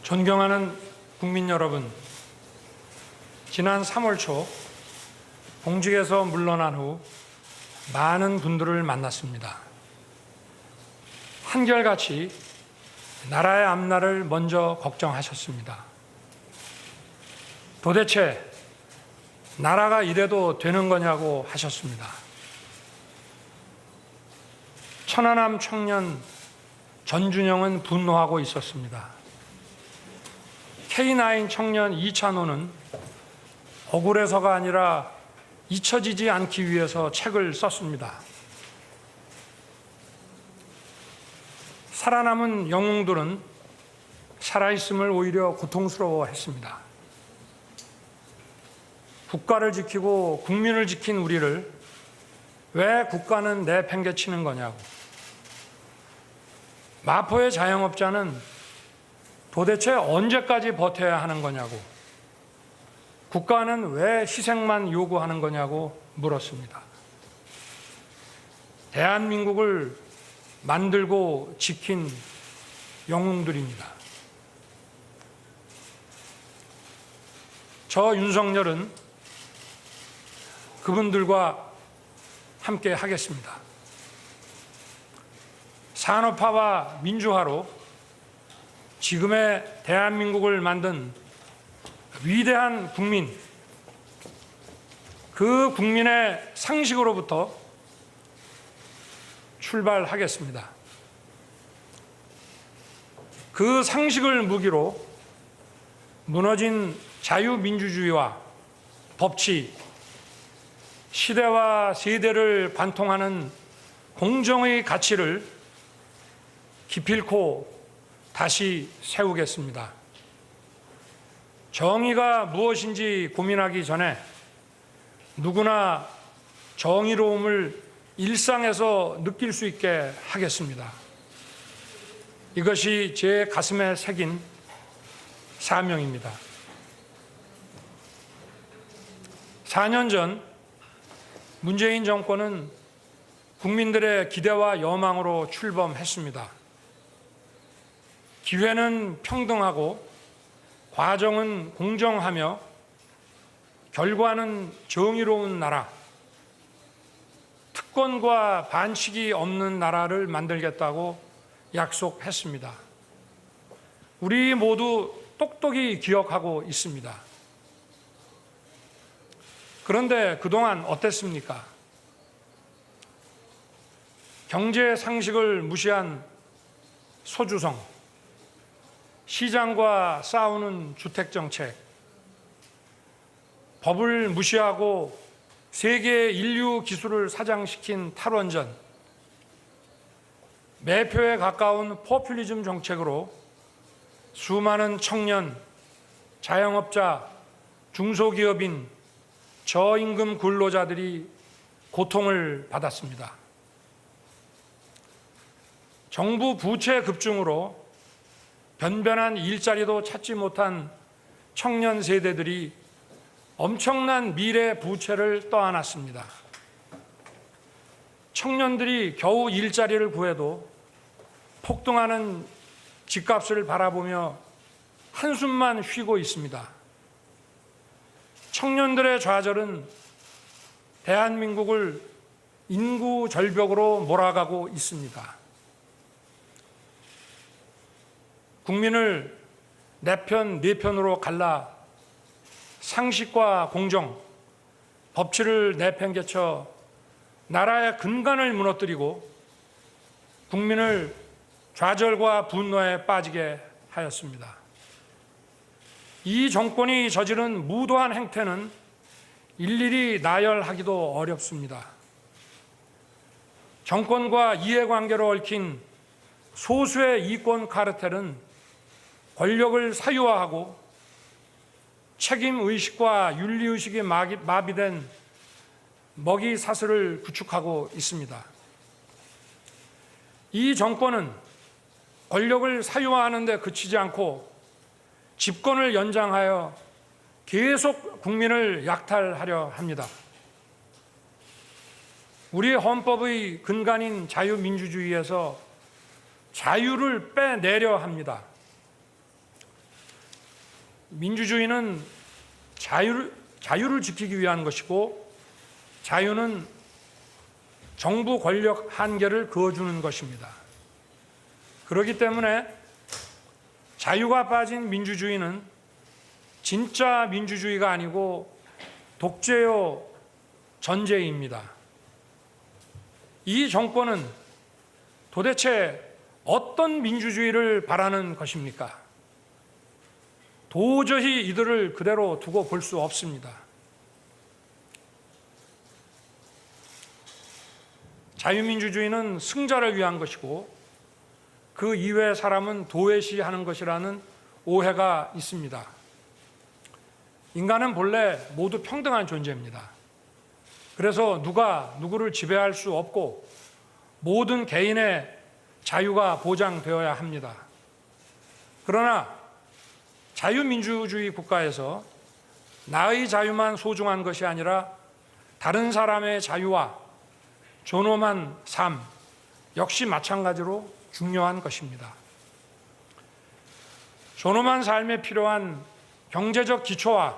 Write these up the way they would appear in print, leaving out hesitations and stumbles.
존경하는 국민 여러분, 지난 3월 초 공직에서 물러난 후 많은 분들을 만났습니다. 한결같이 나라의 앞날을 먼저 걱정하셨습니다. 도대체 나라가 이래도 되는 거냐고 하셨습니다. 천안함 청년 전준영은 분노하고 있었습니다. K9 청년 이찬호는 억울해서가 아니라 잊혀지지 않기 위해서 책을 썼습니다. 살아남은 영웅들은 살아있음을 오히려 고통스러워했습니다. 국가를 지키고 국민을 지킨 우리를 왜 국가는 내팽개치는 거냐고, 마포의 자영업자는 도대체 언제까지 버텨야 하는 거냐고, 국가는 왜 희생만 요구하는 거냐고 물었습니다. 대한민국을 만들고 지킨 영웅들입니다. 저 윤석열은 그분들과 함께 하겠습니다. 산업화와 민주화로 지금의 대한민국을 만든 위대한 국민, 그 국민의 상식으로부터 출발하겠습니다. 그 상식을 무기로 무너진 자유민주주의와 법치, 시대와 세대를 관통하는 공정의 가치를 기필코 다시 세우겠습니다. 정의가 무엇인지 고민하기 전에 누구나 정의로움을 일상에서 느낄 수 있게 하겠습니다. 이것이 제 가슴에 새긴 사명입니다. 4년 전 문재인 정권은 국민들의 기대와 여망으로 출범했습니다. 기회는 평등하고 과정은 공정하며 결과는 정의로운 나라, 특권과 반칙이 없는 나라를 만들겠다고 약속했습니다. 우리 모두 똑똑히 기억하고 있습니다. 그런데 그동안 어땠습니까? 경제 상식을 무시한 소주성, 시장과 싸우는 주택정책, 법을 무시하고 세계 인류 기술을 사장시킨 탈원전, 매표에 가까운 포퓰리즘 정책으로 수많은 청년, 자영업자, 중소기업인, 저임금 근로자들이 고통을 받았습니다. 정부 부채 급증으로 변변한 일자리도 찾지 못한 청년 세대들이 엄청난 미래 부채를 떠안았습니다. 청년들이 겨우 일자리를 구해도 폭등하는 집값을 바라보며 한숨만 쉬고 있습니다. 청년들의 좌절은 대한민국을 인구 절벽으로 몰아가고 있습니다. 국민을 내 편, 네 편으로 갈라 상식과 공정, 법치를 내팽개쳐 나라의 근간을 무너뜨리고 국민을 좌절과 분노에 빠지게 하였습니다. 이 정권이 저지른 무도한 행태는 일일이 나열하기도 어렵습니다. 정권과 이해관계로 얽힌 소수의 이권 카르텔은 권력을 사유화하고 책임의식과 윤리의식이 마비된 먹이 사슬을 구축하고 있습니다. 이 정권은 권력을 사유화하는 데 그치지 않고 집권을 연장하여 계속 국민을 약탈하려 합니다. 우리 헌법의 근간인 자유민주주의에서 자유를 빼내려 합니다. 민주주의는 자유를 지키기 위한 것이고, 자유는 정부 권력 한계를 그어주는 것입니다. 그렇기 때문에 자유가 빠진 민주주의는 진짜 민주주의가 아니고 독재요 전제입니다. 이 정권은 도대체 어떤 민주주의를 바라는 것입니까? 도저히 이들을 그대로 두고 볼 수 없습니다. 자유민주주의는 승자를 위한 것이고 그 이외의 사람은 도외시하는 것이라는 오해가 있습니다. 인간은 본래 모두 평등한 존재입니다. 그래서 누가 누구를 지배할 수 없고 모든 개인의 자유가 보장되어야 합니다. 그러나 자유민주주의 국가에서 나의 자유만 소중한 것이 아니라 다른 사람의 자유와 존엄한 삶 역시 마찬가지로 중요한 것입니다. 존엄한 삶에 필요한 경제적 기초와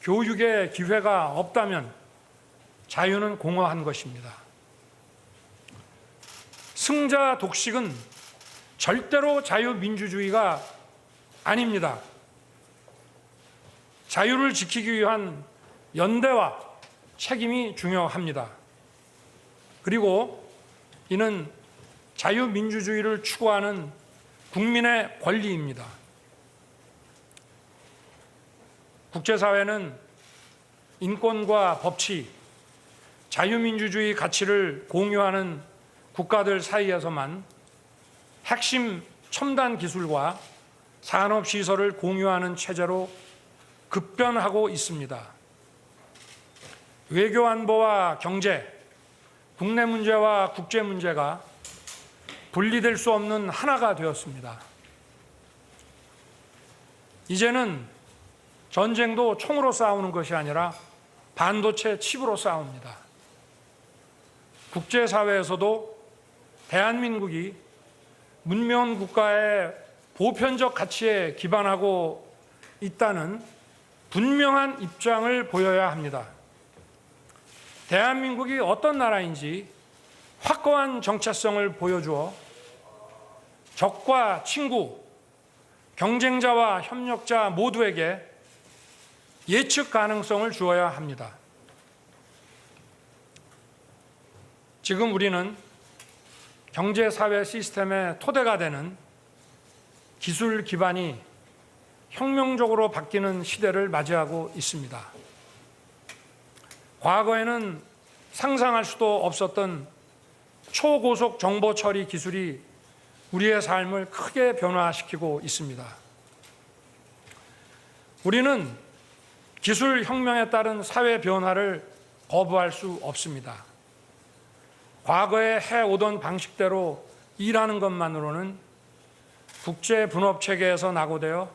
교육의 기회가 없다면 자유는 공허한 것입니다. 승자 독식은 절대로 자유민주주의가 아닙니다. 자유를 지키기 위한 연대와 책임이 중요합니다. 그리고 이는 자유민주주의를 추구하는 국민의 권리입니다. 국제사회는 인권과 법치, 자유민주주의 가치를 공유하는 국가들 사이에서만 핵심 첨단 기술과 산업시설을 공유하는 체제로 급변하고 있습니다. 외교안보와 경제, 국내 문제와 국제 문제가 분리될 수 없는 하나가 되었습니다. 이제는 전쟁도 총으로 싸우는 것이 아니라 반도체 칩으로 싸웁니다. 국제사회에서도 대한민국이 문명 국가의 보편적 가치에 기반하고 있다는 분명한 입장을 보여야 합니다. 대한민국이 어떤 나라인지 확고한 정체성을 보여주어 적과 친구, 경쟁자와 협력자 모두에게 예측 가능성을 주어야 합니다. 지금 우리는 경제사회 시스템의 토대가 되는 기술 기반이 혁명적으로 바뀌는 시대를 맞이하고 있습니다. 과거에는 상상할 수도 없었던 초고속 정보 처리 기술이 우리의 삶을 크게 변화시키고 있습니다. 우리는 기술 혁명에 따른 사회 변화를 거부할 수 없습니다. 과거에 해오던 방식대로 일하는 것만으로는 국제 분업 체계에서 낙오되어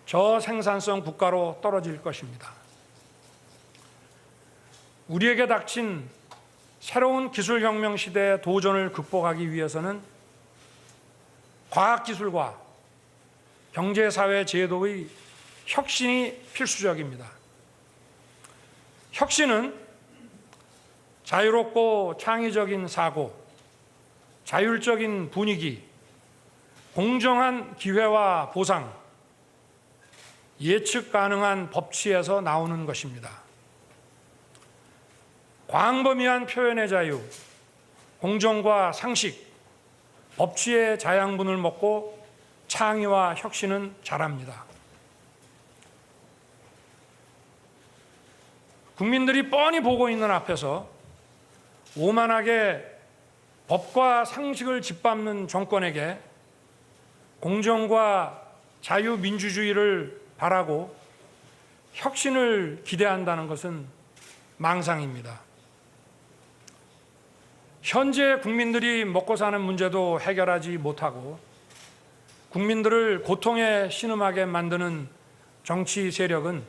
저생산성 국가로 떨어질 것입니다. 우리에게 닥친 새로운 기술혁명 시대의 도전을 극복하기 위해서는 과학기술과 경제사회 제도의 혁신이 필수적입니다. 혁신은 자유롭고 창의적인 사고, 자율적인 분위기, 공정한 기회와 보상, 예측 가능한 법치에서 나오는 것입니다. 광범위한 표현의 자유, 공정과 상식, 법치의 자양분을 먹고 창의와 혁신은 자랍니다. 국민들이 뻔히 보고 있는 앞에서 오만하게 법과 상식을 짓밟는 정권에게 공정과 자유민주주의를 바라고 혁신을 기대한다는 것은 망상입니다. 현재 국민들이 먹고 사는 문제도 해결하지 못하고 국민들을 고통에 신음하게 만드는 정치 세력은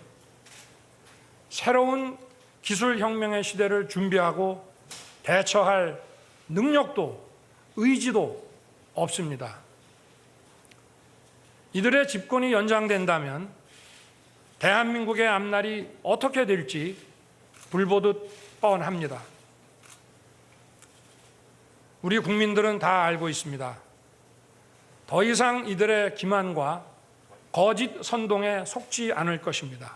새로운 기술혁명의 시대를 준비하고 대처할 능력도 의지도 없습니다. 이들의 집권이 연장된다면 대한민국의 앞날이 어떻게 될지 불보듯 뻔합니다. 우리 국민들은 다 알고 있습니다. 더 이상 이들의 기만과 거짓 선동에 속지 않을 것입니다.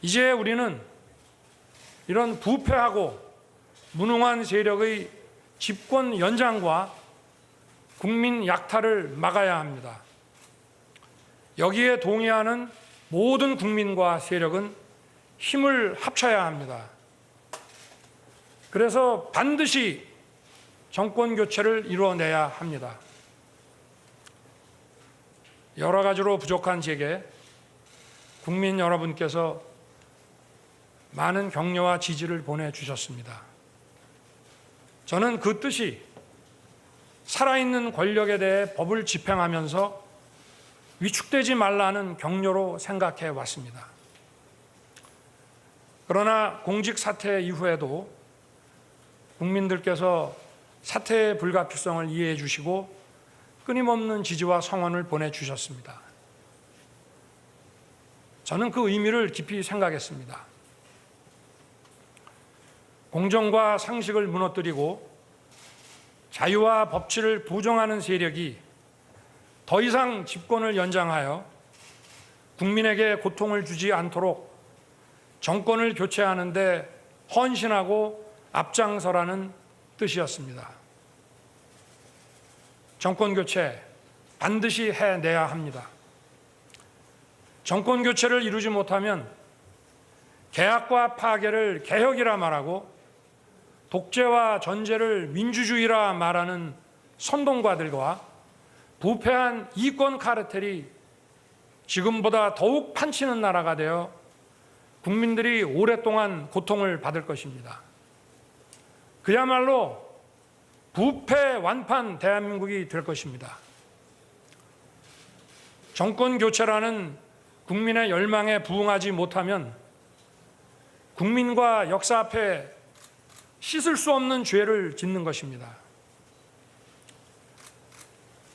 이제 우리는 이런 부패하고 무능한 세력의 집권 연장과 국민 약탈을 막아야 합니다. 여기에 동의하는 모든 국민과 세력은 힘을 합쳐야 합니다. 그래서 반드시 정권 교체를 이루어내야 합니다. 여러 가지로 부족한 제게 국민 여러분께서 많은 격려와 지지를 보내주셨습니다. 저는 그 뜻이 살아있는 권력에 대해 법을 집행하면서 위축되지 말라는 격려로 생각해 왔습니다. 그러나 공직 사퇴 이후에도 국민들께서 사퇴의 불가피성을 이해해 주시고 끊임없는 지지와 성원을 보내주셨습니다. 저는 그 의미를 깊이 생각했습니다. 공정과 상식을 무너뜨리고 자유와 법치를 부정하는 세력이 더 이상 집권을 연장하여 국민에게 고통을 주지 않도록 정권을 교체하는 데 헌신하고 앞장서라는 뜻이었습니다. 정권 교체 반드시 해내야 합니다. 정권 교체를 이루지 못하면 개혁과 파괴를 개혁이라 말하고 독재와 전제를 민주주의라 말하는 선동가들과 부패한 이권 카르텔이 지금보다 더욱 판치는 나라가 되어 국민들이 오랫동안 고통을 받을 것입니다. 그야말로 부패 완판 대한민국이 될 것입니다. 정권 교체라는 국민의 열망에 부응하지 못하면 국민과 역사 앞에 씻을 수 없는 죄를 짓는 것입니다.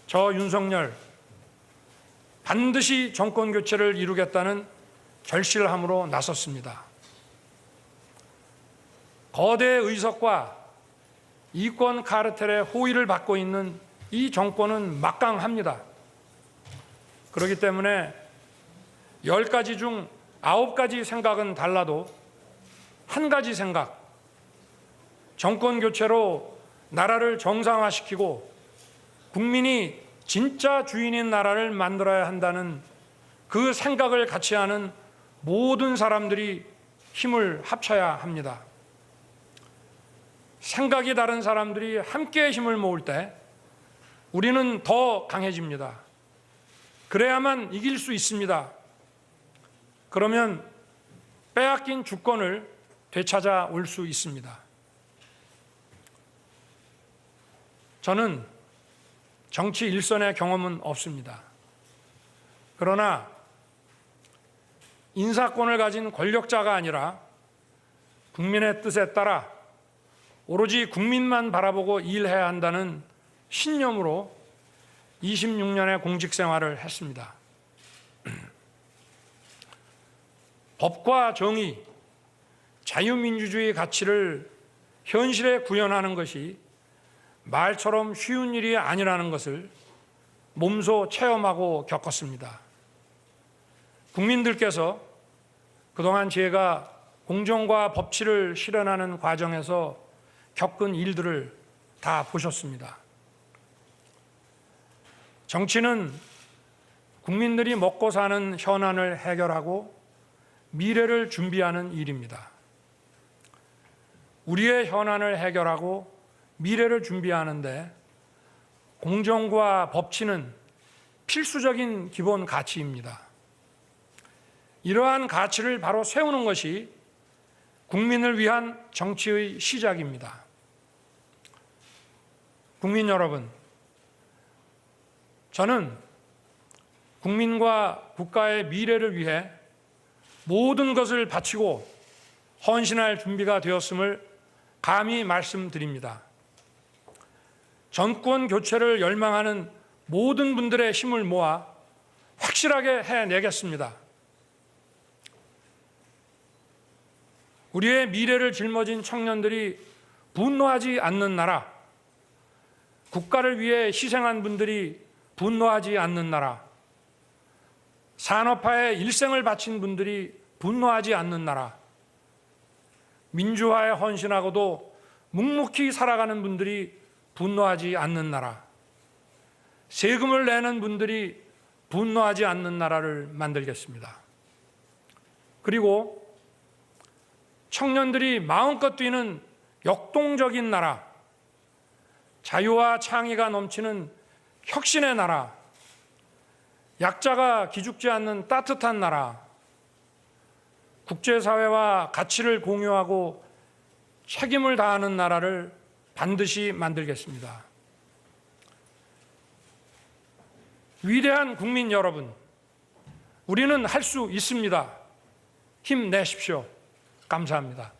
저 윤석열 반드시 정권 교체를 이루겠다는 결실함으로 나섰습니다. 거대 의석과 이권 카르텔의 호의를 받고 있는 이 정권은 막강합니다. 그렇기 때문에 10가지 중 9가지 생각은 달라도 한 가지 생각, 정권 교체로 나라를 정상화시키고 국민이 진짜 주인인 나라를 만들어야 한다는 그 생각을 같이 하는 모든 사람들이 힘을 합쳐야 합니다. 생각이 다른 사람들이 함께 힘을 모을 때 우리는 더 강해집니다. 그래야만 이길 수 있습니다. 그러면 빼앗긴 주권을 되찾아올 수 있습니다. 저는 정치 일선의 경험은 없습니다. 그러나 인사권을 가진 권력자가 아니라 국민의 뜻에 따라 오로지 국민만 바라보고 일해야 한다는 신념으로 26년의 공직 생활을 했습니다. 법과 정의, 자유민주주의 가치를 현실에 구현하는 것이 말처럼 쉬운 일이 아니라는 것을 몸소 체험하고 겪었습니다. 국민들께서 그동안 제가 공정과 법치를 실현하는 과정에서 겪은 일들을 다 보셨습니다. 정치는 국민들이 먹고 사는 현안을 해결하고 미래를 준비하는 일입니다. 우리의 현안을 해결하고 미래를 준비하는데 공정과 법치는 필수적인 기본 가치입니다. 이러한 가치를 바로 세우는 것이 국민을 위한 정치의 시작입니다. 국민 여러분, 저는 국민과 국가의 미래를 위해 모든 것을 바치고 헌신할 준비가 되었음을 감히 말씀드립니다. 정권 교체를 열망하는 모든 분들의 힘을 모아 확실하게 해내겠습니다. 우리의 미래를 짊어진 청년들이 분노하지 않는 나라, 국가를 위해 희생한 분들이 분노하지 않는 나라, 산업화에 일생을 바친 분들이 분노하지 않는 나라, 민주화에 헌신하고도 묵묵히 살아가는 분들이 분노하지 않는 나라, 세금을 내는 분들이 분노하지 않는 나라를 만들겠습니다. 그리고 청년들이 마음껏 뛰는 역동적인 나라, 자유와 창의가 넘치는 혁신의 나라, 약자가 기죽지 않는 따뜻한 나라, 국제사회와 가치를 공유하고 책임을 다하는 나라를 반드시 만들겠습니다. 위대한 국민 여러분, 우리는 할 수 있습니다. 힘내십시오. 감사합니다.